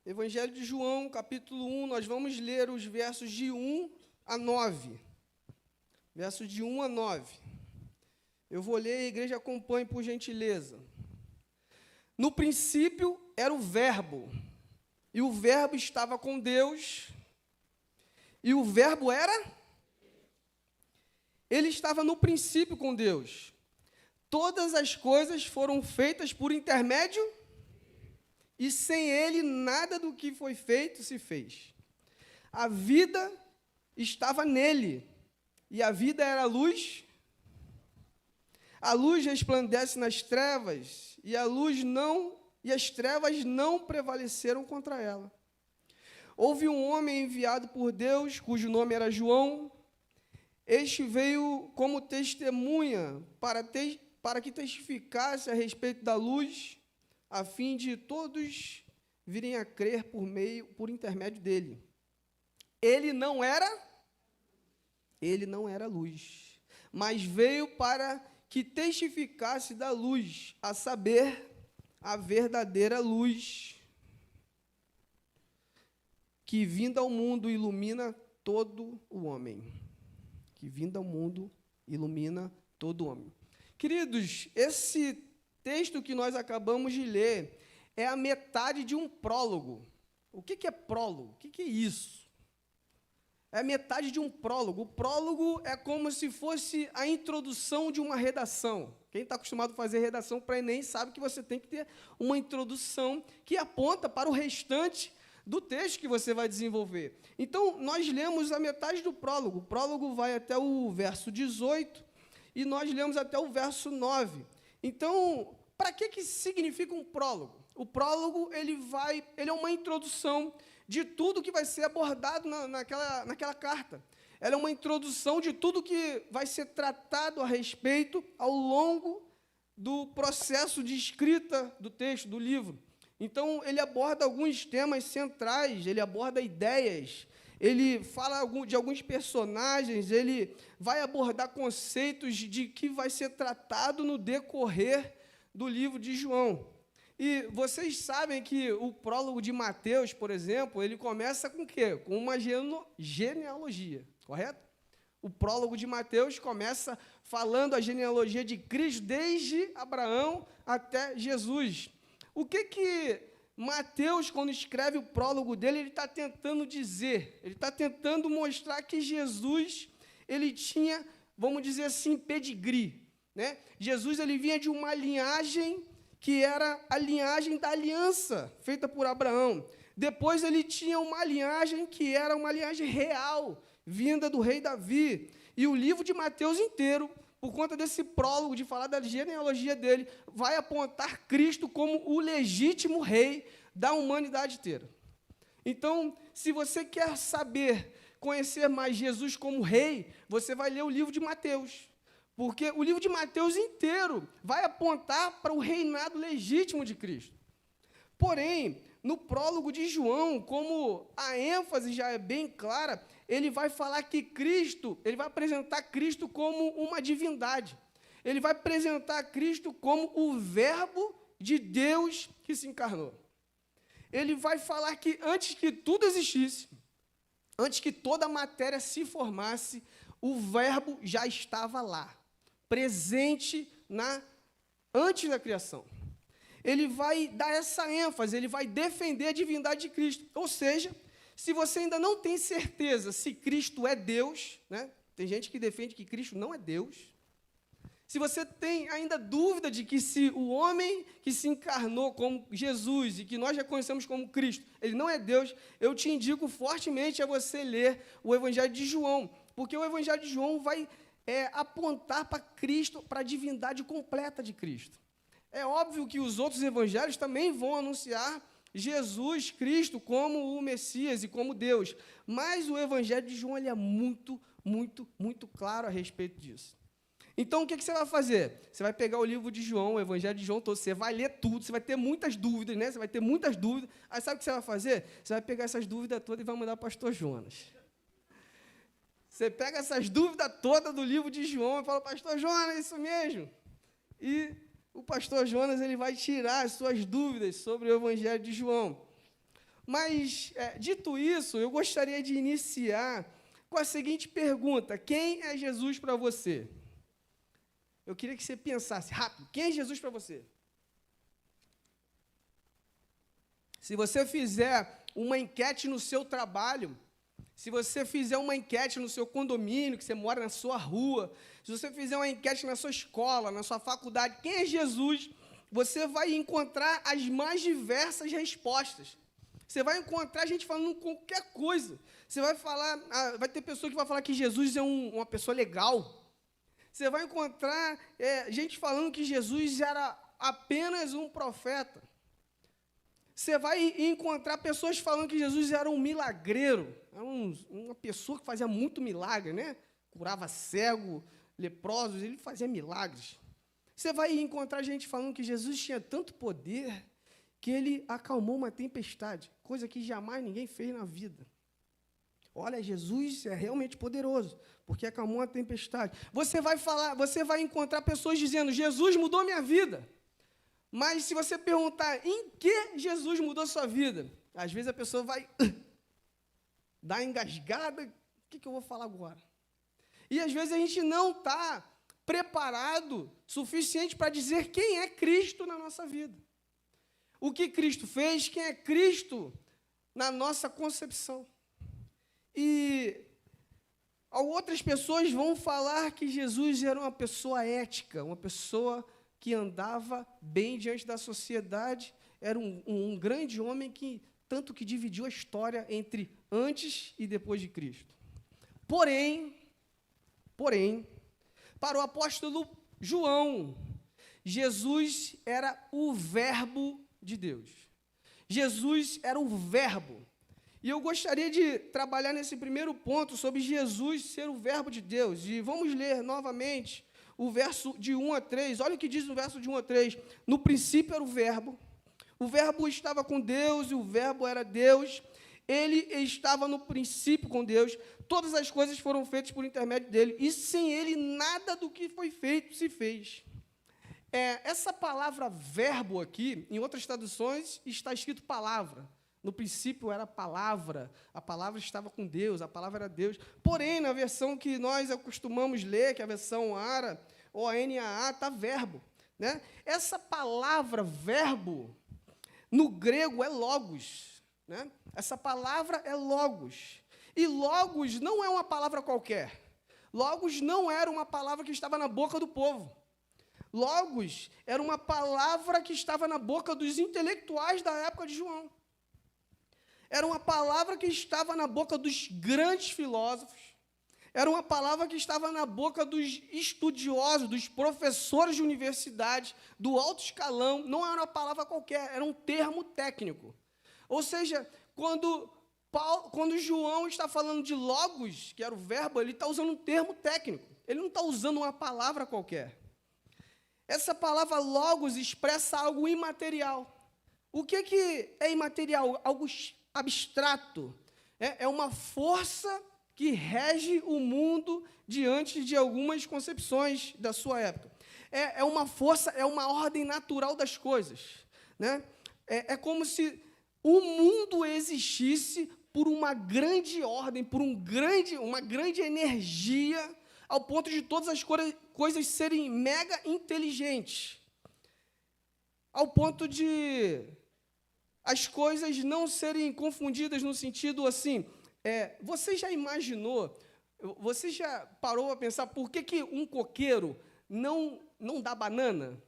Evangelho de João, capítulo 1, nós vamos ler os versos de 1 a 9. Versos de 1 a 9. Eu vou ler e a igreja acompanhe, por gentileza. No princípio era o Verbo, e o Verbo estava com Deus, e o Verbo era? Ele estava no princípio com Deus. Todas as coisas foram feitas por intermédio, e sem ele nada do que foi feito se fez. A vida estava nele, e a vida era a luz. A luz resplandece nas trevas, e as trevas não prevaleceram contra ela. Houve um homem enviado por Deus, cujo nome era João. Este veio como testemunha para que testificasse a respeito da luz, a fim de todos virem a crer por intermédio dele. Ele não era luz, mas veio para que testificasse da luz, a saber, a verdadeira luz, que vinda ao mundo ilumina todo o homem. Que vinda ao mundo ilumina todo o homem. Queridos, esse texto que nós acabamos de ler é a metade de um prólogo. O que é prólogo? O que é isso? É a metade de um prólogo. O prólogo é como se fosse a introdução de uma redação. Quem está acostumado a fazer redação para Enem sabe que você tem que ter uma introdução que aponta para o restante do texto que você vai desenvolver. Então, nós lemos a metade do prólogo. O prólogo vai até o verso 18 e nós lemos até o verso 9. Então, para que significa um prólogo? O prólogo ele é uma introdução de tudo que vai ser abordado naquela carta. Ela é uma introdução de tudo que vai ser tratado a respeito ao longo do processo de escrita do texto, do livro. Então, ele aborda alguns temas centrais, ele aborda ideias, ele fala de alguns personagens, ele vai abordar conceitos de que vai ser tratado no decorrer do livro de João. E vocês sabem que o prólogo de Mateus, por exemplo, ele começa com o quê? Com uma genealogia, correto? O prólogo de Mateus começa falando a genealogia de Cristo desde Abraão até Jesus. O que Mateus, quando escreve o prólogo dele, ele está tentando dizer? Ele está tentando mostrar que Jesus, ele tinha, vamos dizer assim, pedigree, né? Jesus, ele vinha de uma linhagem que era a linhagem da aliança feita por Abraão. Depois ele tinha uma linhagem que era uma linhagem real, vinda do rei Davi. E o livro de Mateus inteiro, por conta desse prólogo, de falar da genealogia dele, vai apontar Cristo como o legítimo rei da humanidade inteira. Então, se você quer conhecer mais Jesus como rei, você vai ler o livro de Mateus. Porque o livro de Mateus inteiro vai apontar para o reinado legítimo de Cristo. Porém, no prólogo de João, como a ênfase já é bem clara, ele vai falar que Cristo, ele vai apresentar Cristo como uma divindade. Ele vai apresentar Cristo como o Verbo de Deus que se encarnou. Ele vai falar que antes que tudo existisse, antes que toda a matéria se formasse, o Verbo já estava lá, presente antes da criação. Ele vai dar essa ênfase, ele vai defender a divindade de Cristo. Ou seja, se você ainda não tem certeza se Cristo é Deus, né? Tem gente que defende que Cristo não é Deus. Se você tem ainda dúvida de que se o homem que se encarnou como Jesus e que nós já conhecemos como Cristo, ele não é Deus, eu te indico fortemente a você ler o Evangelho de João, porque o Evangelho de João vai apontar para Cristo, para a divindade completa de Cristo. É óbvio que os outros evangelhos também vão anunciar Jesus Cristo como o Messias e como Deus, mas o Evangelho de João ele é muito, muito, muito claro a respeito disso. Então, o que você vai fazer? Você vai pegar o livro de João, o Evangelho de João todo, você vai ler tudo, você vai ter muitas dúvidas, né? Você vai ter muitas dúvidas. Aí sabe o que você vai fazer? Você vai pegar essas dúvidas todas e vai mandar para o pastor Jonas. Você pega essas dúvidas todas do livro de João e fala, pastor Jonas, é isso mesmo? E o pastor Jonas ele vai tirar as suas dúvidas sobre o Evangelho de João. Mas, dito isso, eu gostaria de iniciar com a seguinte pergunta: quem é Jesus para você? Eu queria que você pensasse rápido: quem é Jesus para você? Se você fizer uma enquete no seu trabalho, se você fizer uma enquete no seu condomínio, que você mora na sua rua, se você fizer uma enquete na sua escola, na sua faculdade, quem é Jesus, você vai encontrar as mais diversas respostas. Você vai encontrar gente falando qualquer coisa. Você vai falar, vai ter pessoa que vai falar que Jesus é uma pessoa legal. Você vai encontrar gente falando que Jesus era apenas um profeta. Você vai encontrar pessoas falando que Jesus era um milagreiro, era uma pessoa que fazia muito milagre, né? Curava cego, leprosos, ele fazia milagres. Você vai encontrar gente falando que Jesus tinha tanto poder que ele acalmou uma tempestade, coisa que jamais ninguém fez na vida. Olha, Jesus é realmente poderoso, porque acalmou uma tempestade. Você vai encontrar pessoas dizendo: Jesus mudou minha vida. Mas se você perguntar em que Jesus mudou sua vida, às vezes a pessoa vai dar engasgada: o que eu vou falar agora? E às vezes a gente não está preparado suficiente para dizer quem é Cristo na nossa vida. O que Cristo fez, quem é Cristo na nossa concepção. E outras pessoas vão falar que Jesus era uma pessoa ética, uma pessoa que andava bem diante da sociedade, era um grande homem tanto que dividiu a história entre antes e depois de Cristo. Porém, para o apóstolo João, Jesus era o Verbo de Deus. Jesus era o Verbo. E eu gostaria de trabalhar nesse primeiro ponto sobre Jesus ser o Verbo de Deus. E vamos ler novamente o verso de 1 a 3, olha o que diz no verso de 1 a 3. No princípio era o Verbo estava com Deus, e o Verbo era Deus, ele estava no princípio com Deus, todas as coisas foram feitas por intermédio dele, e sem ele nada do que foi feito se fez. Essa palavra verbo aqui, em outras traduções, está escrito palavra. No princípio era a palavra estava com Deus, a palavra era Deus. Porém, na versão que nós acostumamos ler, que é a versão ARA, ou a NAA, está verbo. Né? Essa palavra verbo, no grego, é logos. Né? Essa palavra é logos. E logos não é uma palavra qualquer. Logos não era uma palavra que estava na boca do povo. Logos era uma palavra que estava na boca dos intelectuais da época de João. Era uma palavra que estava na boca dos grandes filósofos. Era uma palavra que estava na boca dos estudiosos, dos professores de universidade, do alto escalão. Não era uma palavra qualquer, era um termo técnico. Ou seja, quando João está falando de logos, que era o verbo, ele está usando um termo técnico. Ele não está usando uma palavra qualquer. Essa palavra logos expressa algo imaterial. O que é imaterial? Algo abstrato. É uma força que rege o mundo diante de algumas concepções da sua época. É uma força, é uma ordem natural das coisas. Né? É como se o mundo existisse por uma grande ordem, por uma grande energia, ao ponto de todas as coisas serem mega inteligentes. Ao ponto de as coisas não serem confundidas no sentido assim. Você já imaginou, você já parou a pensar por que um coqueiro não dá banana?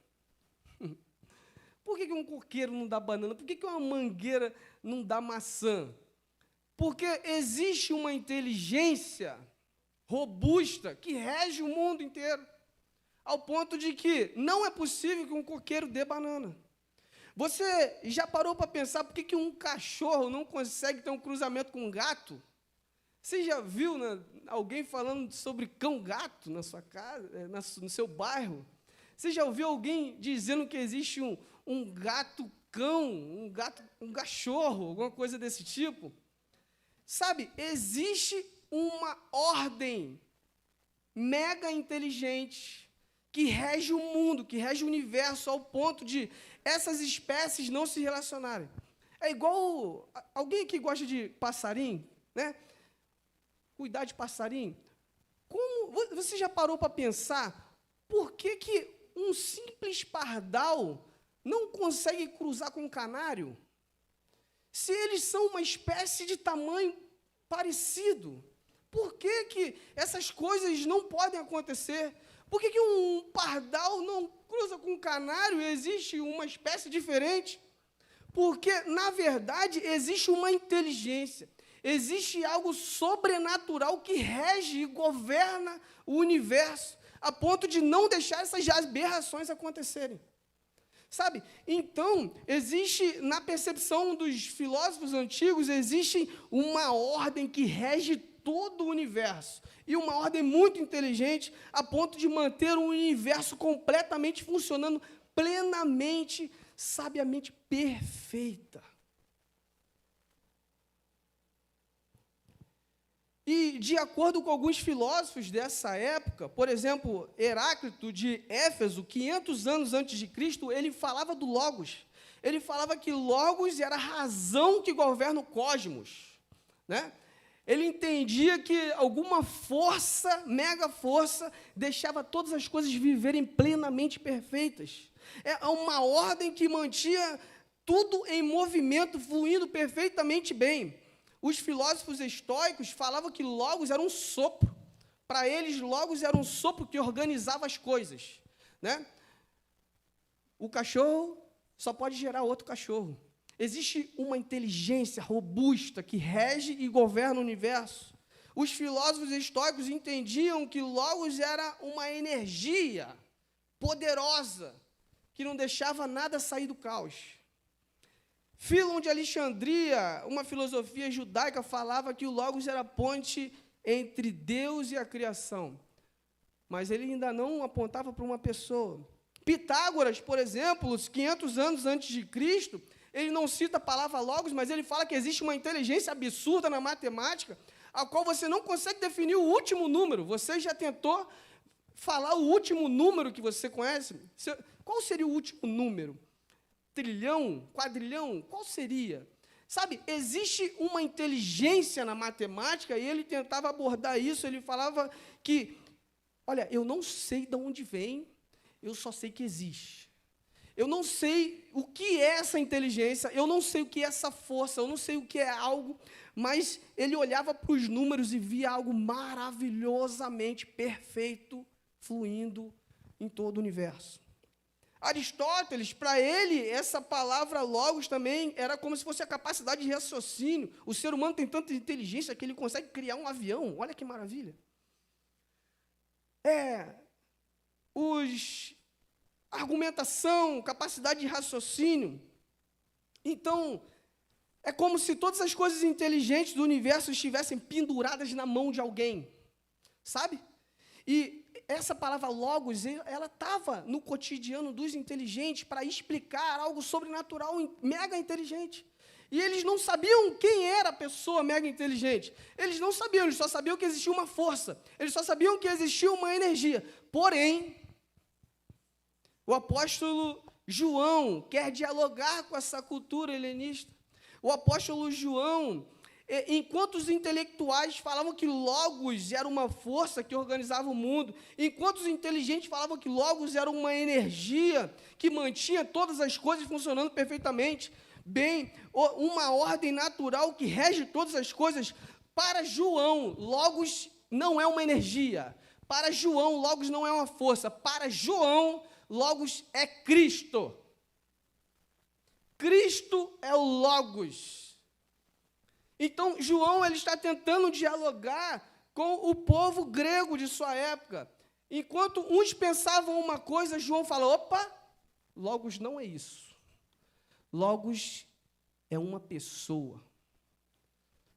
Por que um coqueiro não dá banana? Por que uma mangueira não dá maçã? Porque existe uma inteligência robusta que rege o mundo inteiro, ao ponto de que não é possível que um coqueiro dê banana. Você já parou para pensar por que um cachorro não consegue ter um cruzamento com um gato? Você já viu alguém falando sobre cão-gato na sua casa, no seu bairro? Você já ouviu alguém dizendo que existe um gato-cão, um cachorro, alguma coisa desse tipo? Sabe, existe uma ordem mega inteligente que rege o mundo, que rege o universo, ao ponto de essas espécies não se relacionarem. É igual, alguém que gosta de passarinho, né? Cuidar de passarinho. Você já parou para pensar por que um simples pardal não consegue cruzar com um canário? Se eles são uma espécie de tamanho parecido, por que essas coisas não podem acontecer? Por que um pardal não cruza com um canário e existe uma espécie diferente? Porque, na verdade, existe uma inteligência, existe algo sobrenatural que rege e governa o universo, a ponto de não deixar essas aberrações acontecerem. Sabe? Então, existe, na percepção dos filósofos antigos, existe uma ordem que rege todo o universo, e uma ordem muito inteligente, a ponto de manter o universo completamente funcionando plenamente, sabiamente perfeita. E, de acordo com alguns filósofos dessa época, por exemplo, Heráclito de Éfeso, 500 anos antes de Cristo, ele falava do Logos. Ele falava que Logos era a razão que governa o cosmos, né? Ele entendia que alguma força, mega força, deixava todas as coisas viverem plenamente perfeitas. É uma ordem que mantinha tudo em movimento, fluindo perfeitamente bem. Os filósofos estoicos falavam que Logos era um sopro. Para eles, Logos era um sopro que organizava as coisas, né? O cachorro só pode gerar outro cachorro. Existe uma inteligência robusta que rege e governa o universo. Os filósofos estoicos entendiam que Logos era uma energia poderosa, que não deixava nada sair do caos. Fílon de Alexandria, uma filosofia judaica, falava que o Logos era a ponte entre Deus e a criação. Mas ele ainda não apontava para uma pessoa. Pitágoras, por exemplo, 500 anos antes de Cristo, ele não cita a palavra Logos, mas ele fala que existe uma inteligência absurda na matemática, a qual você não consegue definir o último número. Você já tentou falar o último número que você conhece? Qual seria o último número? Trilhão? Quadrilhão? Qual seria? Sabe, existe uma inteligência na matemática, e ele tentava abordar isso, ele falava que, olha, eu não sei de onde vem, eu só sei que existe. Eu não sei o que é essa inteligência, eu não sei o que é essa força, eu não sei o que é algo, mas ele olhava para os números e via algo maravilhosamente perfeito, fluindo em todo o universo. Aristóteles, para ele, essa palavra logos também era como se fosse a capacidade de raciocínio. O ser humano tem tanta inteligência que ele consegue criar um avião. Olha que maravilha. Argumentação, capacidade de raciocínio. Então, é como se todas as coisas inteligentes do universo estivessem penduradas na mão de alguém, sabe? E essa palavra logos, ela estava no cotidiano dos inteligentes para explicar algo sobrenatural, mega inteligente. E eles não sabiam quem era a pessoa mega inteligente. Eles não sabiam, eles só sabiam que existia uma força. Eles só sabiam que existia uma energia. Porém, o apóstolo João quer dialogar com essa cultura helenista. O apóstolo João, enquanto os intelectuais falavam que logos era uma força que organizava o mundo, enquanto os inteligentes falavam que logos era uma energia que mantinha todas as coisas funcionando perfeitamente, bem, uma ordem natural que rege todas as coisas, para João, logos não é uma energia. Para João, logos não é uma força. Para João, logos é Cristo. Cristo é o logos. Então, João ele está tentando dialogar com o povo grego de sua época. Enquanto uns pensavam uma coisa, João fala, opa, logos não é isso. Logos é uma pessoa.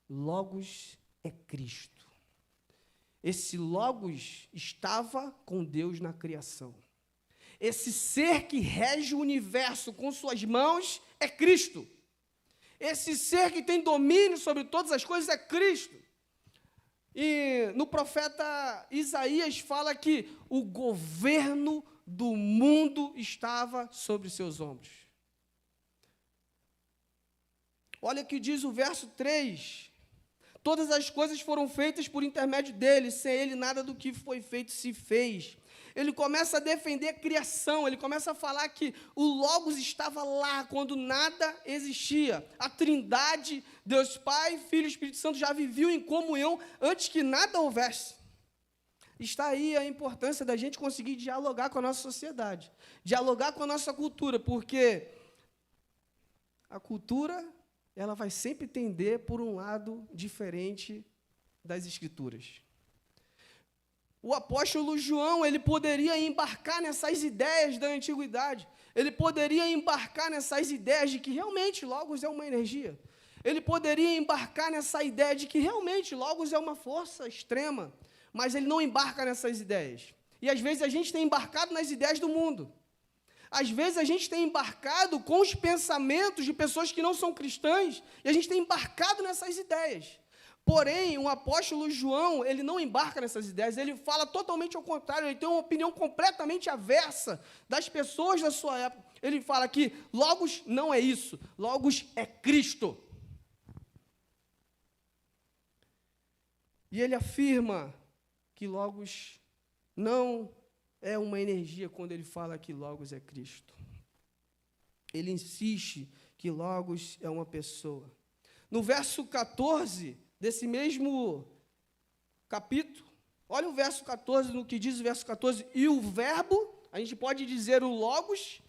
Logos é Cristo. Esse logos estava com Deus na criação. Esse ser que rege o universo com suas mãos é Cristo. Esse ser que tem domínio sobre todas as coisas é Cristo. E no profeta Isaías fala que o governo do mundo estava sobre seus ombros. Olha o que diz o verso 3. Todas as coisas foram feitas por intermédio dele, sem ele nada do que foi feito se fez. Ele começa a defender a criação, ele começa a falar que o Logos estava lá quando nada existia. A Trindade, Deus Pai, Filho e Espírito Santo já viviam em comunhão antes que nada houvesse. Está aí a importância da gente conseguir dialogar com a nossa sociedade, dialogar com a nossa cultura, porque a cultura, ela vai sempre tender por um lado diferente das Escrituras. O apóstolo João, ele poderia embarcar nessas ideias da antiguidade, ele poderia embarcar nessas ideias de que realmente Logos é uma energia, ele poderia embarcar nessa ideia de que realmente Logos é uma força extrema, mas ele não embarca nessas ideias. E às vezes a gente tem embarcado nas ideias do mundo. Às vezes a gente tem embarcado com os pensamentos de pessoas que não são cristãs, e a gente tem embarcado nessas ideias. Porém, o apóstolo João, ele não embarca nessas ideias, ele fala totalmente ao contrário, ele tem uma opinião completamente aversa das pessoas da sua época. Ele fala que Logos não é isso, Logos é Cristo. E ele afirma que Logos não é uma energia quando ele fala que Logos é Cristo. Ele insiste que Logos é uma pessoa. No verso 14 desse mesmo capítulo, olha o verso 14, no que diz o verso 14, e o verbo, a gente pode dizer o Logos,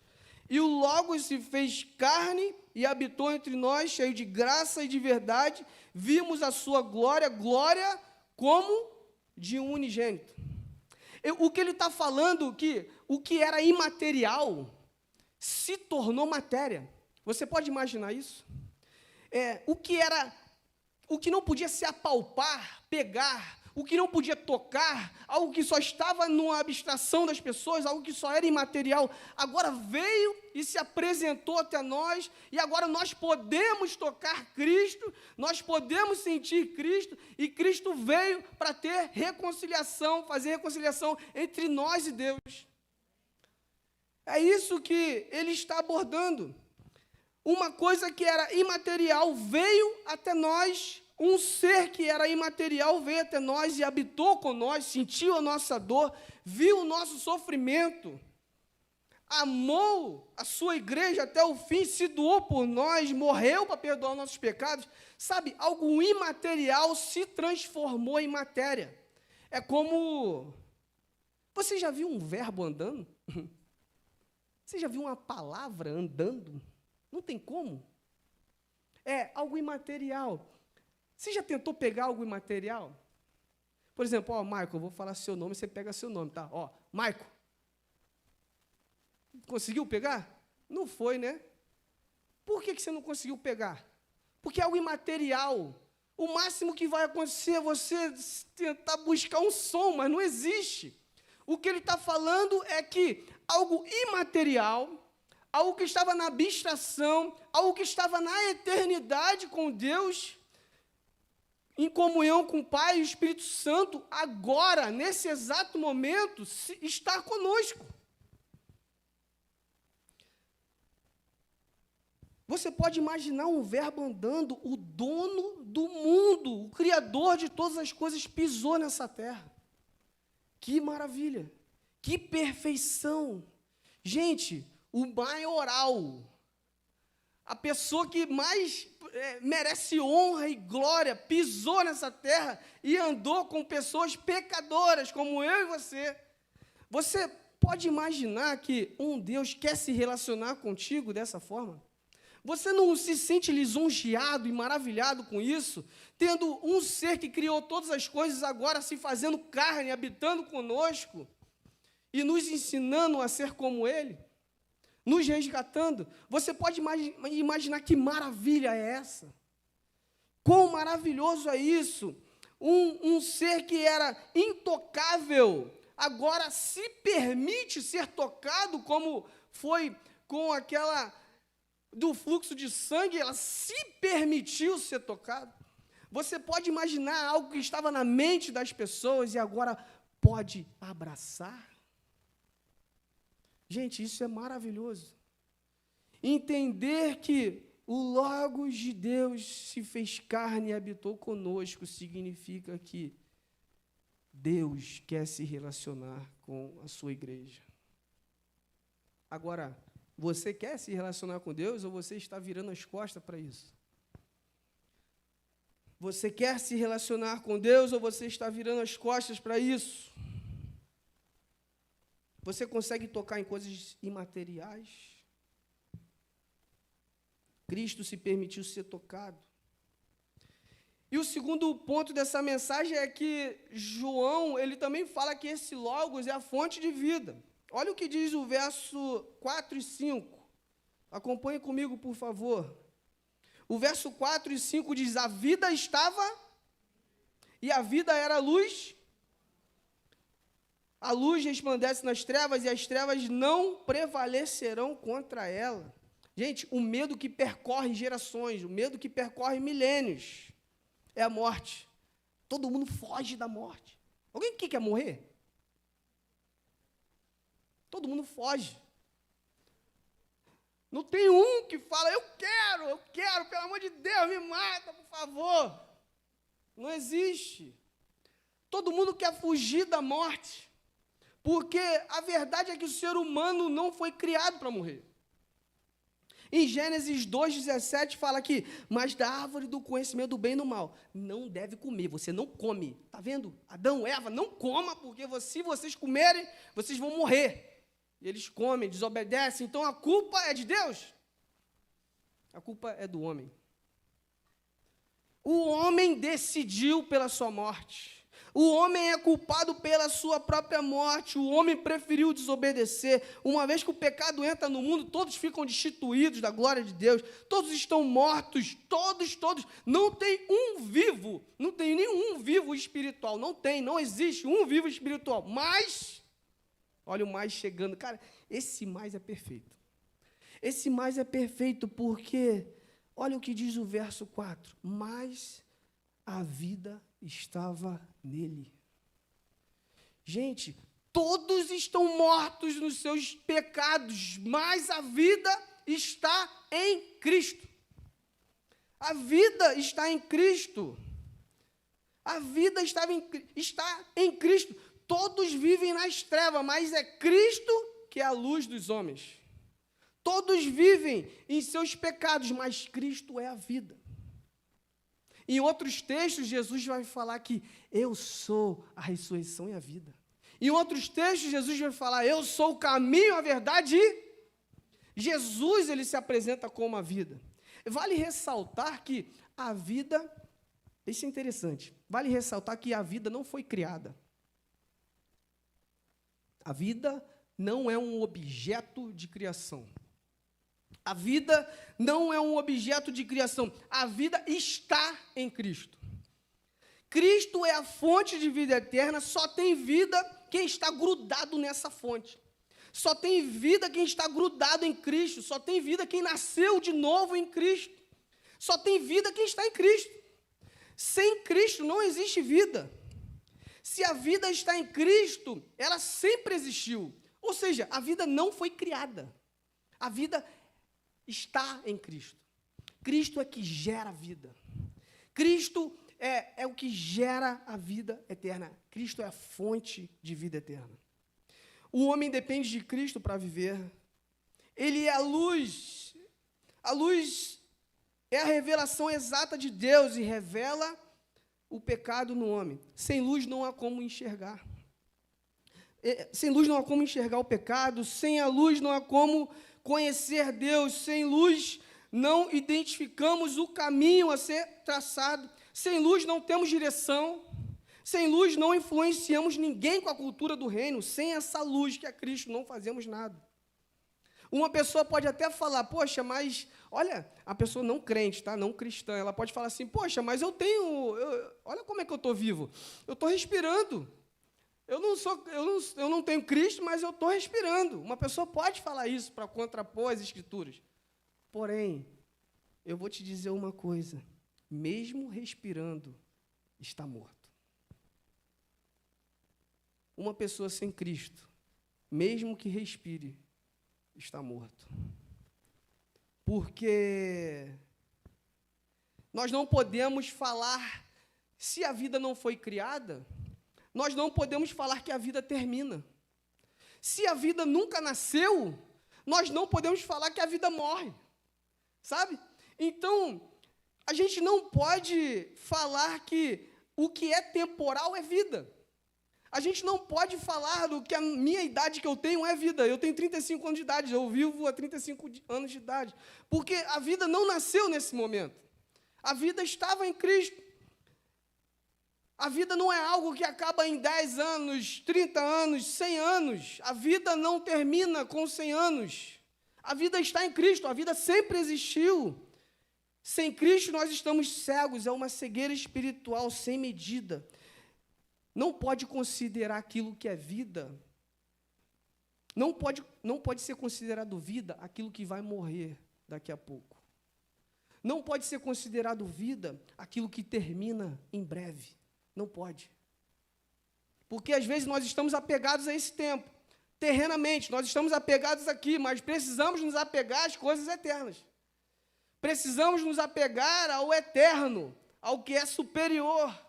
e o Logos se fez carne e habitou entre nós, cheio de graça e de verdade, vimos a sua glória, glória como de um unigênito. O que ele está falando, que o que era imaterial se tornou matéria. Você pode imaginar isso? O que não podia se apalpar, pegar, o que não podia tocar, algo que só estava numa abstração das pessoas, algo que só era imaterial, agora veio e se apresentou até nós, e agora nós podemos tocar Cristo, nós podemos sentir Cristo, e Cristo veio para ter reconciliação, fazer reconciliação entre nós e Deus. É isso que ele está abordando. Uma coisa que era imaterial veio até nós, um ser que era imaterial veio até nós e habitou com nós, sentiu a nossa dor, viu o nosso sofrimento, amou a sua igreja até o fim, se doou por nós, morreu para perdoar nossos pecados. Sabe, algo imaterial se transformou em matéria. É como... Você já viu um verbo andando? Você já viu uma palavra andando? Não tem como. É algo imaterial. Você já tentou pegar algo imaterial? Por exemplo, Michael, eu vou falar seu nome, você pega seu nome, tá? Michael. Conseguiu pegar? Não foi, né? Por que você não conseguiu pegar? Porque é algo imaterial. O máximo que vai acontecer é você tentar buscar um som, mas não existe. O que ele está falando é que algo imaterial, algo que estava na abstração, algo que estava na eternidade com Deus, em comunhão com o Pai e o Espírito Santo, agora, nesse exato momento, está conosco. Você pode imaginar um verbo andando, o dono do mundo, o Criador de todas as coisas, pisou nessa terra. Que maravilha, que perfeição. Gente, o maioral, a pessoa que mais merece honra e glória, pisou nessa terra e andou com pessoas pecadoras, como eu e você. Você pode imaginar que um Deus quer se relacionar contigo dessa forma? Você não se sente lisonjeado e maravilhado com isso, tendo um ser que criou todas as coisas agora se fazendo carne, habitando conosco e nos ensinando a ser como Ele? Nos resgatando. Você pode imaginar que maravilha é essa? Quão maravilhoso é isso? Um ser que era intocável, agora se permite ser tocado, como foi com aquela do fluxo de sangue, ela se permitiu ser tocada. Você pode imaginar algo que estava na mente das pessoas e agora pode abraçar? Gente, isso é maravilhoso. Entender que O Logos de Deus se fez carne e habitou conosco, significa que Deus quer se relacionar com a sua igreja. Agora, você quer se relacionar com Deus ou você está virando as costas para isso? Você quer se relacionar com Deus ou você está virando as costas para isso? Você consegue tocar em coisas imateriais? Cristo se permitiu ser tocado. E o segundo ponto dessa mensagem é que João, ele também fala que esse Logos é a fonte de vida. Olha o que diz o verso 4 e 5. Acompanhe comigo, por favor. O verso 4 e 5 diz: a vida estava, e a vida era a luz. A luz resplandece nas trevas, e as trevas não prevalecerão contra ela. Gente, o medo que percorre gerações, o medo que percorre milênios, é a morte. Todo mundo foge da morte. Alguém que quer morrer? Todo mundo foge. Não tem um que fala, eu quero, pelo amor de Deus, me mata, por favor. Não existe. Todo mundo quer fugir da morte, porque a verdade é que o ser humano não foi criado para morrer. Em Gênesis 2,17 fala aqui, mas da árvore do conhecimento do bem e do mal, não deve comer, você não come. Está vendo? Adão, Eva, não coma, porque se vocês comerem, vocês vão morrer. E eles comem, desobedecem, então a culpa é de Deus? A culpa é do homem. O homem decidiu pela sua morte. O homem é culpado pela sua própria morte. O homem preferiu desobedecer. Uma vez que o pecado entra no mundo, todos ficam destituídos da glória de Deus. Todos estão mortos. Todos. Não tem um vivo. Não tem nenhum vivo espiritual. Não existe um vivo espiritual. Mas, olha o mais chegando. Cara, esse mais é perfeito. Esse mais é perfeito porque, olha o que diz o verso 4. Mas a vida estava nele. Gente, todos estão mortos nos seus pecados, mas a vida está em Cristo. A vida está em Cristo. A vida está em Cristo. Todos vivem nas trevas, mas é Cristo que é a luz dos homens. Todos vivem em seus pecados, mas Cristo é a vida. Em outros textos, Jesus vai falar que eu sou a ressurreição e a vida. Em outros textos, Jesus vai falar, eu sou o caminho, a verdade e... Jesus, ele se apresenta como a vida. Vale ressaltar que a vida, isso é interessante, vale ressaltar que a vida não foi criada. A vida não é um objeto de criação. A vida não é um objeto de criação. A vida está em Cristo. Cristo é a fonte de vida eterna, só tem vida quem está grudado nessa fonte. Só tem vida quem está grudado em Cristo. Só tem vida quem nasceu de novo em Cristo. Só tem vida quem está em Cristo. Sem Cristo não existe vida. Se a vida está em Cristo, ela sempre existiu. Ou seja, a vida não foi criada. A vida está em Cristo. Cristo é que gera a vida. Cristo é o que gera a vida eterna. Cristo é a fonte de vida eterna. O homem depende de Cristo para viver. Ele é a luz. A luz é a revelação exata de Deus e revela o pecado no homem. Sem luz não há como enxergar. Sem luz não há como enxergar o pecado. Sem a luz não há como conhecer Deus. Sem luz não identificamos o caminho a ser traçado. Sem luz não temos direção. Sem luz não influenciamos ninguém com a cultura do reino. Sem essa luz que é Cristo não fazemos nada. Uma pessoa pode até falar, poxa, mas, olha, a pessoa não crente, tá? Não cristã, ela pode falar assim, poxa, mas olha como é que eu estou vivo. Eu estou respirando. Eu não tenho Cristo, mas eu estou respirando. Uma pessoa pode falar isso para contrapor as Escrituras. Porém, eu vou te dizer uma coisa. Mesmo respirando, está morto. Uma pessoa sem Cristo, mesmo que respire, está morto. porque nós não podemos falar, se a vida não foi criada, nós não podemos falar que a vida termina. Se a vida nunca nasceu, nós não podemos falar que a vida morre, sabe? Então, a gente não pode falar que o que é temporal é vida. A gente não pode falar do que a minha idade que eu tenho é vida. Eu tenho 35 anos de idade, eu vivo há 35 anos de idade. Porque a vida não nasceu nesse momento. A vida estava em Cristo. A vida não é algo que acaba em 10 anos, 30 anos, 100 anos. A vida não termina com 100 anos. A vida está em Cristo, a vida sempre existiu. Sem Cristo nós estamos cegos, é uma cegueira espiritual sem medida. Não pode considerar aquilo que é vida, não pode ser considerado vida aquilo que vai morrer daqui a pouco. Não pode ser considerado vida aquilo que termina em breve. Não pode. Porque às vezes nós estamos apegados a esse tempo. Terrenamente, nós estamos apegados aqui, mas precisamos nos apegar às coisas eternas. Precisamos nos apegar ao eterno, ao que é superior.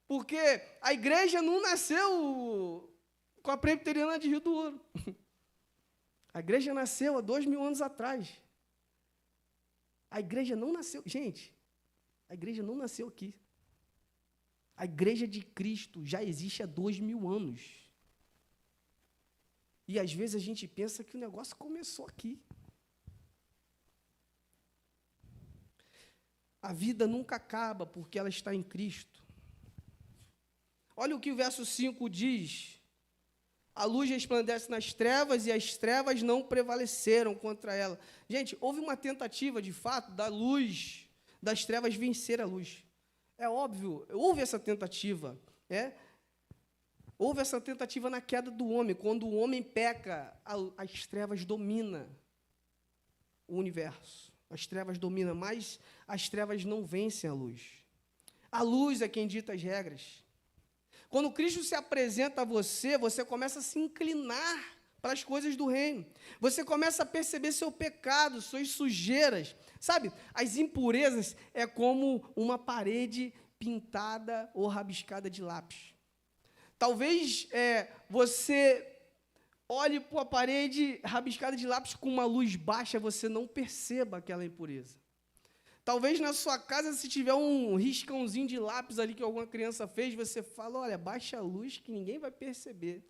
Porque a igreja não nasceu com a presbiteriana de Rio do Ouro. A igreja nasceu há 2000 anos atrás. A igreja não nasceu... Gente, a igreja não nasceu aqui. A igreja de Cristo já existe há 2000 anos. E às vezes a gente pensa que o negócio começou aqui. A vida nunca acaba porque ela está em Cristo. Olha o que o verso 5 diz. A luz resplandece nas trevas e as trevas não prevaleceram contra ela. Gente, houve uma tentativa, de fato, da luz, das trevas vencer a luz. É óbvio, houve essa tentativa. Houve essa tentativa na queda do homem. Quando o homem peca, as trevas dominam o universo. As trevas dominam, mas as trevas não vencem a luz. A luz é quem dita as regras. Quando Cristo se apresenta a você, você começa a se inclinar para as coisas do reino. Você começa a perceber seu pecado, suas sujeiras. Sabe, as impurezas é como uma parede pintada ou rabiscada de lápis. Talvez você olhe para a parede rabiscada de lápis com uma luz baixa, você não perceba aquela impureza. Talvez na sua casa, se tiver um riscãozinho de lápis ali que alguma criança fez, você fala, olha, baixa a luz que ninguém vai perceber.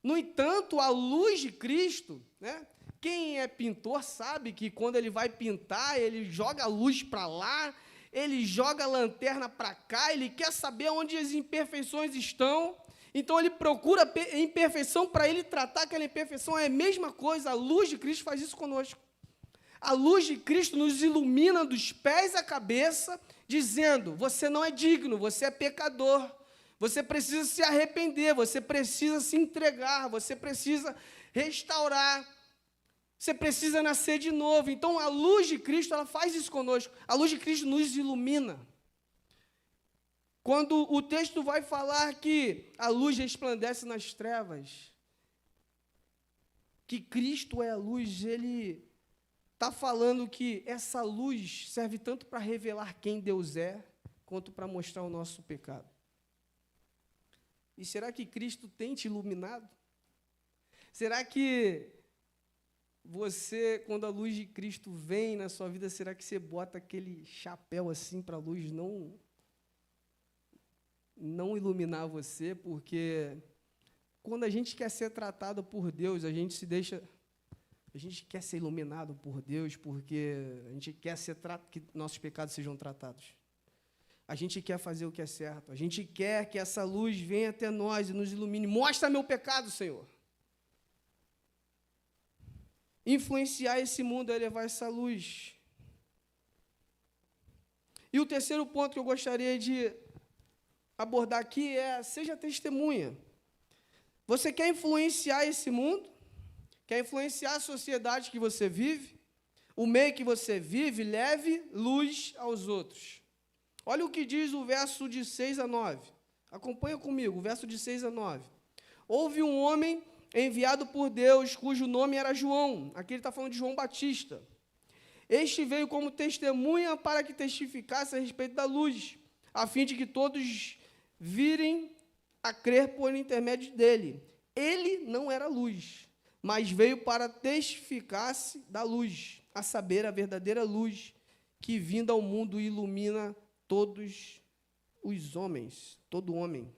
No entanto, a luz de Cristo, quem é pintor sabe que quando ele vai pintar, ele joga a luz para lá, ele joga a lanterna para cá, ele quer saber onde as imperfeições estão, então ele procura a imperfeição para ele tratar aquela imperfeição. É a mesma coisa, a luz de Cristo faz isso conosco. A luz de Cristo nos ilumina dos pés à cabeça, dizendo, você não é digno, você é pecador, você precisa se arrepender, você precisa se entregar, você precisa restaurar, você precisa nascer de novo. Então, a luz de Cristo, ela faz isso conosco. A luz de Cristo nos ilumina. Quando o texto vai falar que a luz resplandece nas trevas, que Cristo é a luz, ele está falando que essa luz serve tanto para revelar quem Deus é, quanto para mostrar o nosso pecado. E será que Cristo tem te iluminado? Será que você, quando a luz de Cristo vem na sua vida, será que você bota aquele chapéu assim para a luz não iluminar você? Porque quando a gente quer ser tratado por Deus, a gente quer ser iluminado por Deus, porque a gente quer que nossos pecados sejam tratados. A gente quer fazer o que é certo. A gente quer que essa luz venha até nós e nos ilumine. Mostra meu pecado, Senhor. Influenciar esse mundo é levar essa luz. E o terceiro ponto que eu gostaria de abordar aqui é: seja testemunha. Você quer influenciar esse mundo? Quer influenciar a sociedade que você vive? O meio que você vive? Leve luz aos outros. Olha o que diz o verso de 6 a 9. Acompanha comigo, o verso de 6 a 9. Houve um homem enviado por Deus, cujo nome era João. Aqui ele está falando de João Batista. Este veio como testemunha para que testificasse a respeito da luz, a fim de que todos virem a crer por intermédio dele. Ele não era luz, mas veio para testificar-se da luz, a saber, a verdadeira luz, que vinda ao mundo ilumina todos os homens, todo homem.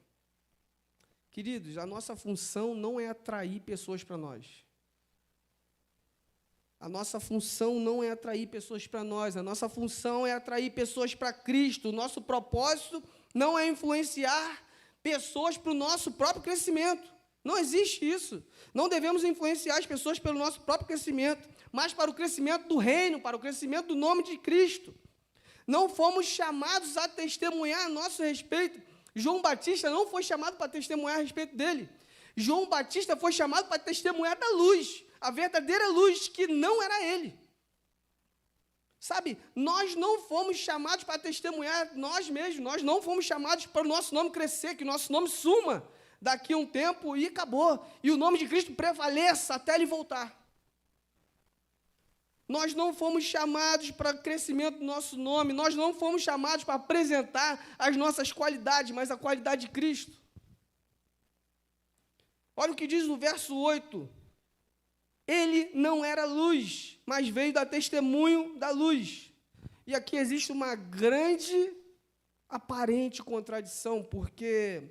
Queridos, a nossa função não é atrair pessoas para nós. A nossa função não é atrair pessoas para nós, a nossa função é atrair pessoas para Cristo. O nosso propósito não é influenciar pessoas para o nosso próprio crescimento. Não existe isso. Não devemos influenciar as pessoas pelo nosso próprio crescimento, mas para o crescimento do reino, para o crescimento do nome de Cristo. Não fomos chamados a testemunhar a nosso respeito. João Batista não foi chamado para testemunhar a respeito dele. João Batista foi chamado para testemunhar da luz, a verdadeira luz, que não era ele. Sabe, nós não fomos chamados para testemunhar nós mesmos, nós não fomos chamados para o nosso nome crescer, que o nosso nome suma daqui a um tempo e acabou, e o nome de Cristo prevaleça até ele voltar. Nós não fomos chamados para o crescimento do nosso nome, nós não fomos chamados para apresentar as nossas qualidades, mas a qualidade de Cristo. Olha o que diz no verso 8. Ele não era luz, mas veio dar testemunho da luz. E aqui existe uma grande aparente contradição, porque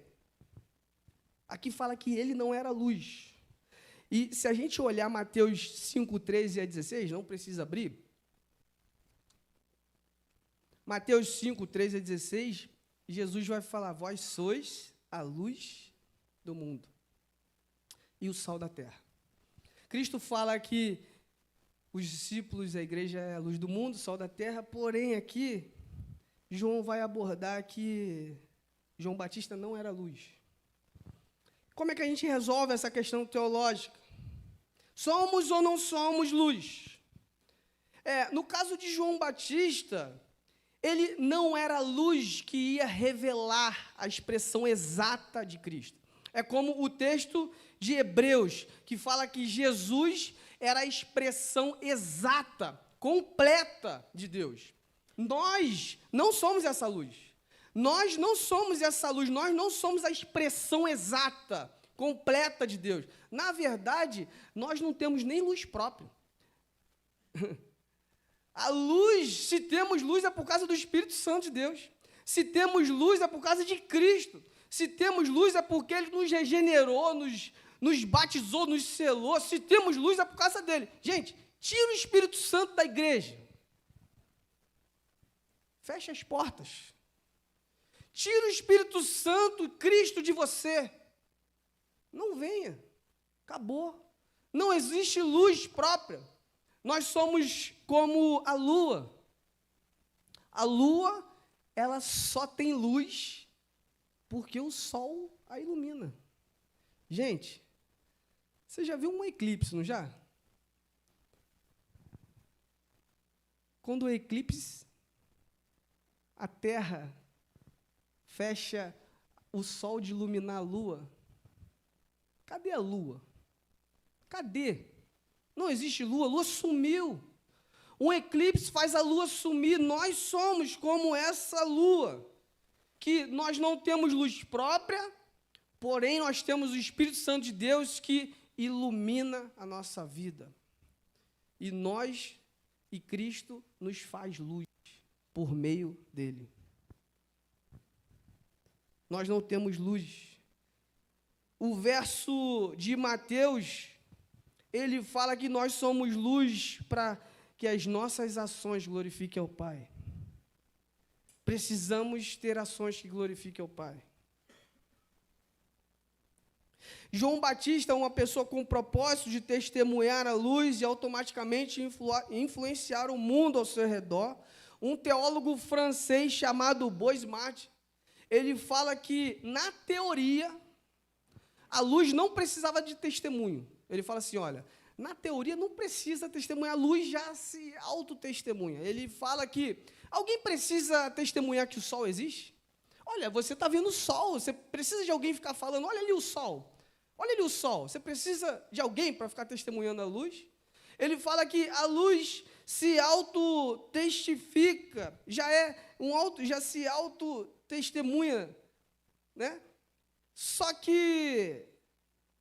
aqui fala que ele não era luz. E se a gente olhar Mateus 5, 13 a 16, não precisa abrir. Mateus 5, 13 a 16, Jesus vai falar: vós sois a luz do mundo e o sal da terra. Cristo fala que os discípulos, a igreja é a luz do mundo, o sal da terra, porém aqui, João vai abordar que João Batista não era luz. Como é que a gente resolve essa questão teológica? Somos ou não somos luz? No caso de João Batista, ele não era luz que ia revelar a expressão exata de Cristo. É como o texto de Hebreus, que fala que Jesus era a expressão exata, completa de Deus. Nós não somos essa luz. Nós não somos essa luz, nós não somos a expressão exata, completa de Deus. Na verdade, nós não temos nem luz própria. A luz, se temos luz, é por causa do Espírito Santo de Deus. Se temos luz, é por causa de Cristo. Se temos luz, é porque Ele nos regenerou, nos batizou, nos selou. Se temos luz, é por causa dele. Gente, tira o Espírito Santo da igreja. Fecha as portas. Tira o Espírito Santo, Cristo, de você. Não venha. Acabou. Não existe luz própria. Nós somos como a lua. A lua, ela só tem luz porque o sol a ilumina. Gente, você já viu um eclipse, não já? Quando o eclipse, a Terra fecha o sol de iluminar a lua. Cadê a lua? Cadê? Não existe lua, a lua sumiu. Um eclipse faz a lua sumir. Nós somos como essa lua, que nós não temos luz própria, porém nós temos o Espírito Santo de Deus que ilumina a nossa vida. E nós, e Cristo, nos faz luz por meio dele. Nós não temos luz. O verso de Mateus, ele fala que nós somos luz para que as nossas ações glorifiquem ao Pai. Precisamos ter ações que glorifiquem ao Pai. João Batista é uma pessoa com o propósito de testemunhar a luz e automaticamente influenciar o mundo ao seu redor. Um teólogo francês chamado Boismart, ele fala que, na teoria, a luz não precisava de testemunho. Ele fala assim, olha, na teoria não precisa testemunhar, a luz já se autotestemunha. Ele fala que alguém precisa testemunhar que o sol existe? Olha, você está vendo o sol, você precisa de alguém ficar falando, olha ali o sol. Olha ali o sol, você precisa de alguém para ficar testemunhando a luz? Ele fala que a luz se autotestifica, já se autotestemunha, né? Só que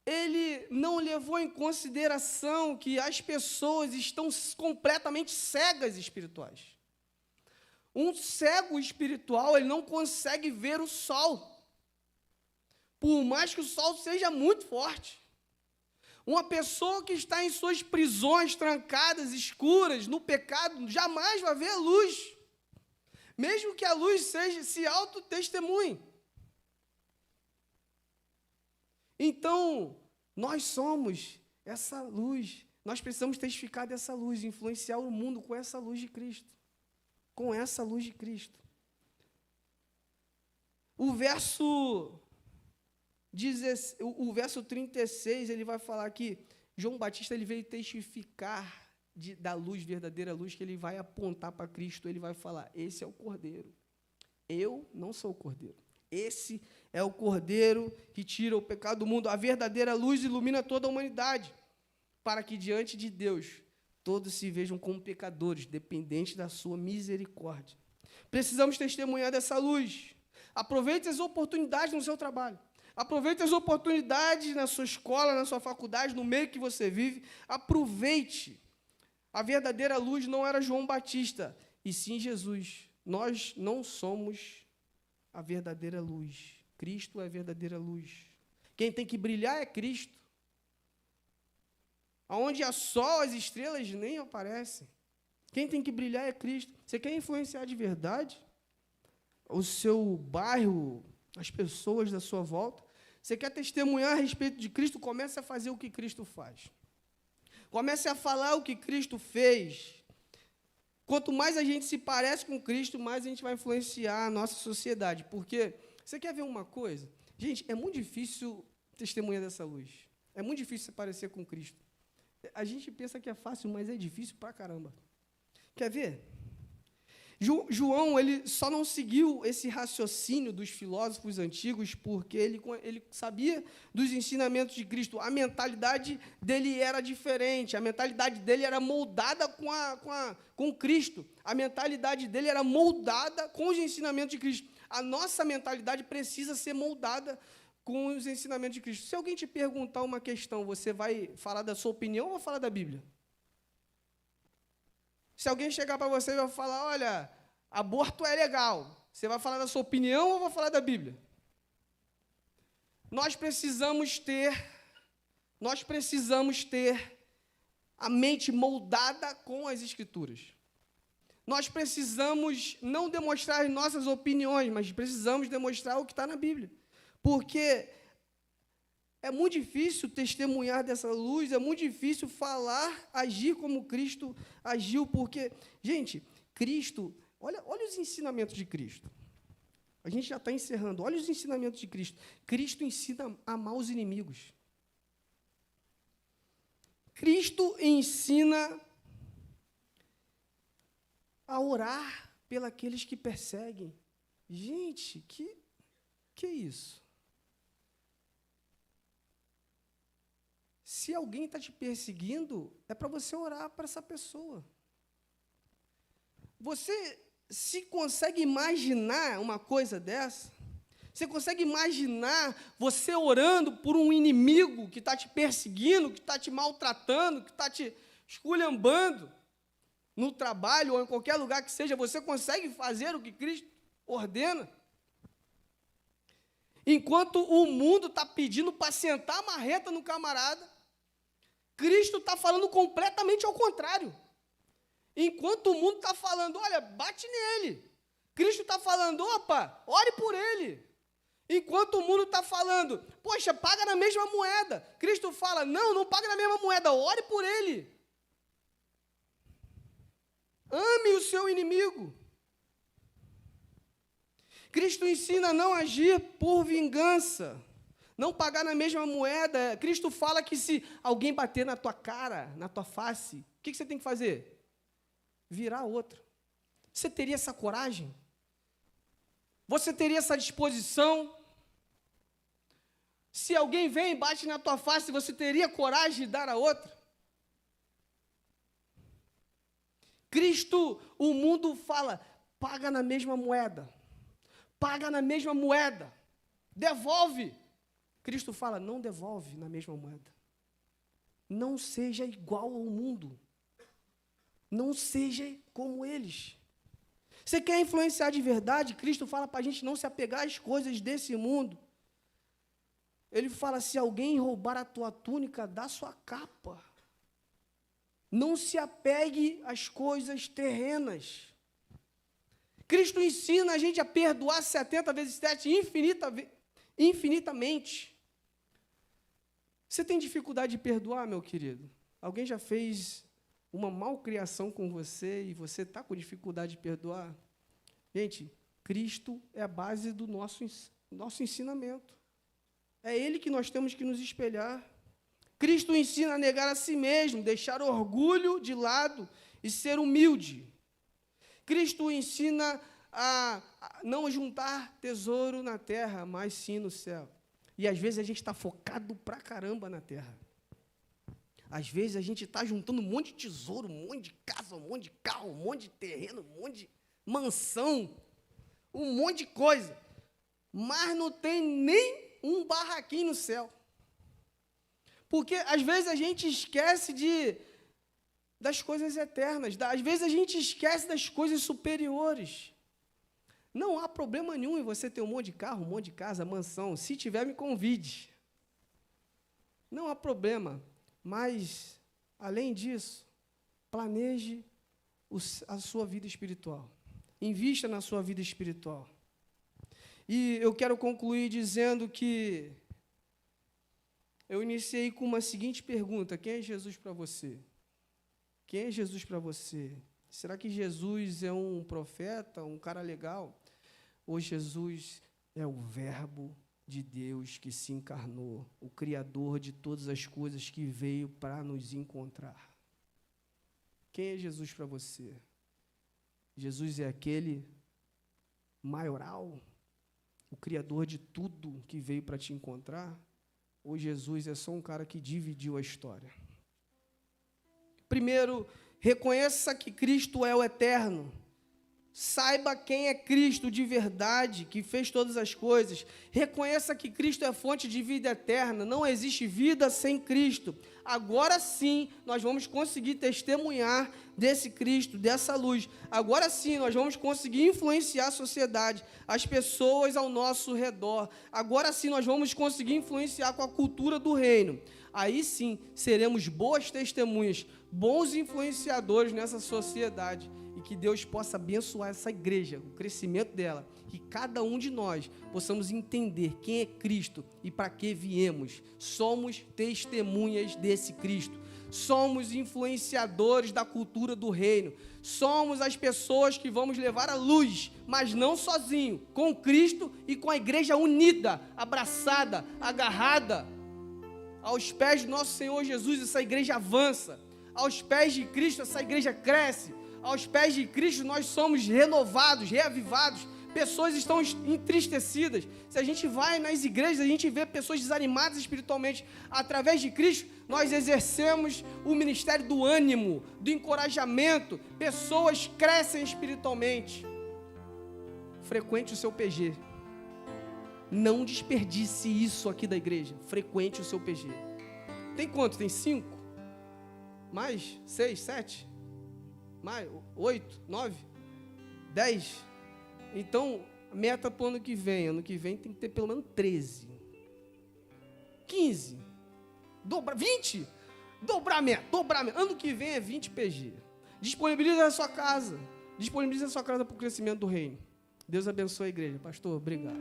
ele não levou em consideração que as pessoas estão completamente cegas espirituais. Um cego espiritual, ele não consegue ver o sol, por mais que o sol seja muito forte. Uma pessoa que está em suas prisões trancadas, escuras, no pecado, jamais vai ver a luz, mesmo que a luz se autotestemunhe. Então, nós somos essa luz, nós precisamos testificar dessa luz, influenciar o mundo com essa luz de Cristo, com essa luz de Cristo. O verso 36, ele vai falar que João Batista ele veio testificar da luz, verdadeira luz, que ele vai apontar para Cristo, ele vai falar, esse é o Cordeiro, eu não sou o Cordeiro, esse é o Cordeiro que tira o pecado do mundo, a verdadeira luz ilumina toda a humanidade, para que diante de Deus todos se vejam como pecadores, dependentes da sua misericórdia. Precisamos testemunhar dessa luz. Aproveite as oportunidades no seu trabalho. Aproveite as oportunidades na sua escola, na sua faculdade, no meio que você vive. Aproveite. A verdadeira luz não era João Batista, e sim Jesus. Nós não somos a verdadeira luz. Cristo é a verdadeira luz. Quem tem que brilhar é Cristo. Aonde há sol, as estrelas nem aparecem. Quem tem que brilhar é Cristo. Você quer influenciar de verdade o seu bairro, as pessoas da sua volta? Você quer testemunhar a respeito de Cristo? Comece a fazer o que Cristo faz. Comece a falar o que Cristo fez. Quanto mais a gente se parece com Cristo, mais a gente vai influenciar a nossa sociedade. Porque, você quer ver uma coisa? Gente, é muito difícil testemunhar dessa luz. É muito difícil se parecer com Cristo. A gente pensa que é fácil, mas é difícil pra caramba. Quer ver? João, ele só não seguiu esse raciocínio dos filósofos antigos porque ele sabia dos ensinamentos de Cristo. A mentalidade dele era diferente, a mentalidade dele era moldada com Cristo. A mentalidade dele era moldada com os ensinamentos de Cristo. A nossa mentalidade precisa ser moldada com os ensinamentos de Cristo. Se alguém te perguntar uma questão, você vai falar da sua opinião ou vai falar da Bíblia? Se alguém chegar para você e vai falar, olha, aborto é legal, você vai falar da sua opinião ou vai falar da Bíblia? Nós precisamos ter a mente moldada com as Escrituras. Nós precisamos não demonstrar as nossas opiniões, mas precisamos demonstrar o que está na Bíblia. Porque é muito difícil testemunhar dessa luz, é muito difícil falar, agir como Cristo agiu, porque, gente, Cristo, olha os ensinamentos de Cristo. A gente já está encerrando, olha os ensinamentos de Cristo. Cristo ensina a amar os inimigos. Cristo ensina a orar pelos que perseguem. Gente, que é isso? Se alguém está te perseguindo, é para você orar para essa pessoa. Você se consegue imaginar uma coisa dessa? Você consegue imaginar você orando por um inimigo que está te perseguindo, que está te maltratando, que está te esculhambando no trabalho ou em qualquer lugar que seja? Você consegue fazer o que Cristo ordena? Enquanto o mundo está pedindo para sentar a marreta no camarada, Cristo está falando completamente ao contrário. Enquanto o mundo está falando, olha, bate nele. Cristo está falando, opa, ore por ele. Enquanto o mundo está falando, poxa, paga na mesma moeda. Cristo fala, não paga na mesma moeda, ore por ele. Ame o seu inimigo. Cristo ensina a não agir por vingança, não pagar na mesma moeda. Cristo fala que se alguém bater na tua cara, na tua face, o que você tem que fazer? Virar outra. Você teria essa coragem? Você teria essa disposição? Se alguém vem e bate na tua face, você teria coragem de dar a outra? Cristo, o mundo fala, paga na mesma moeda. Paga na mesma moeda. Devolve. Cristo fala, não devolve na mesma moeda. Não seja igual ao mundo. Não seja como eles. Você quer influenciar de verdade? Cristo fala para a gente não se apegar às coisas desse mundo. Ele fala, se alguém roubar a tua túnica, dá sua capa. Não se apegue às coisas terrenas. Cristo ensina a gente a perdoar 70 vezes 7 infinitamente. Você tem dificuldade de perdoar, meu querido? Alguém já fez uma malcriação com você e você está com dificuldade de perdoar? Gente, Cristo é a base do nosso ensinamento. É Ele que nós temos que nos espelhar. Cristo ensina a negar a si mesmo, deixar o orgulho de lado e ser humilde. Cristo ensina a não juntar tesouro na terra, mas sim no céu. E às vezes a gente está focado pra caramba na terra. Às vezes a gente está juntando um monte de tesouro, um monte de casa, um monte de carro, um monte de terreno, um monte de mansão, um monte de coisa. Mas não tem nem um barraquinho no céu. Porque às vezes a gente esquece das coisas eternas, às vezes a gente esquece das coisas superiores. Não há problema nenhum em você ter um monte de carro, um monte de casa, mansão. Se tiver, me convide. Não há problema. Mas, além disso, planeje a sua vida espiritual. Invista na sua vida espiritual. E eu quero concluir dizendo que eu iniciei com uma seguinte pergunta: quem é Jesus para você? Quem é Jesus para você? Será que Jesus é um profeta, um cara legal? Ou Jesus é o Verbo de Deus que se encarnou, o Criador de todas as coisas que veio para nos encontrar? Quem é Jesus para você? Jesus é aquele maioral, o Criador de tudo que veio para te encontrar? Ou Jesus é só um cara que dividiu a história? Primeiro, reconheça que Cristo é o eterno. Saiba quem é Cristo de verdade, que fez todas as coisas. Reconheça que Cristo é fonte de vida eterna. Não existe vida sem Cristo. Agora sim, nós vamos conseguir testemunhar desse Cristo, dessa luz. Agora sim, nós vamos conseguir influenciar a sociedade, as pessoas ao nosso redor. Agora sim, nós vamos conseguir influenciar com a cultura do reino. Aí sim, seremos boas testemunhas, bons influenciadores nessa sociedade. E que Deus possa abençoar essa igreja, o crescimento dela. Que cada um de nós possamos entender quem é Cristo e para que viemos. Somos testemunhas desse Cristo. Somos influenciadores da cultura do reino. Somos as pessoas que vamos levar a luz, mas não sozinho, com Cristo e com a igreja unida, abraçada, agarrada. Aos pés do nosso Senhor Jesus, essa igreja avança. Aos pés de Cristo, essa igreja cresce. Aos pés de Cristo, nós somos renovados, reavivados. Pessoas estão entristecidas. Se a gente vai nas igrejas, a gente vê pessoas desanimadas espiritualmente. Através de Cristo, nós exercemos o ministério do ânimo, do encorajamento. Pessoas crescem espiritualmente. Frequente o seu PG. Não desperdice isso aqui da igreja. Frequente o seu PG. Tem quanto? Tem 5? Mais? 6, 7? Mais? 8, 9? 10? Então, meta para o ano que vem. Ano que vem tem que ter pelo menos 13. 15. 20? Dobramento. Ano que vem é 20 PG. Disponibiliza a sua casa. Disponibiliza a sua casa para o crescimento do reino. Deus abençoe a igreja. Pastor, obrigado.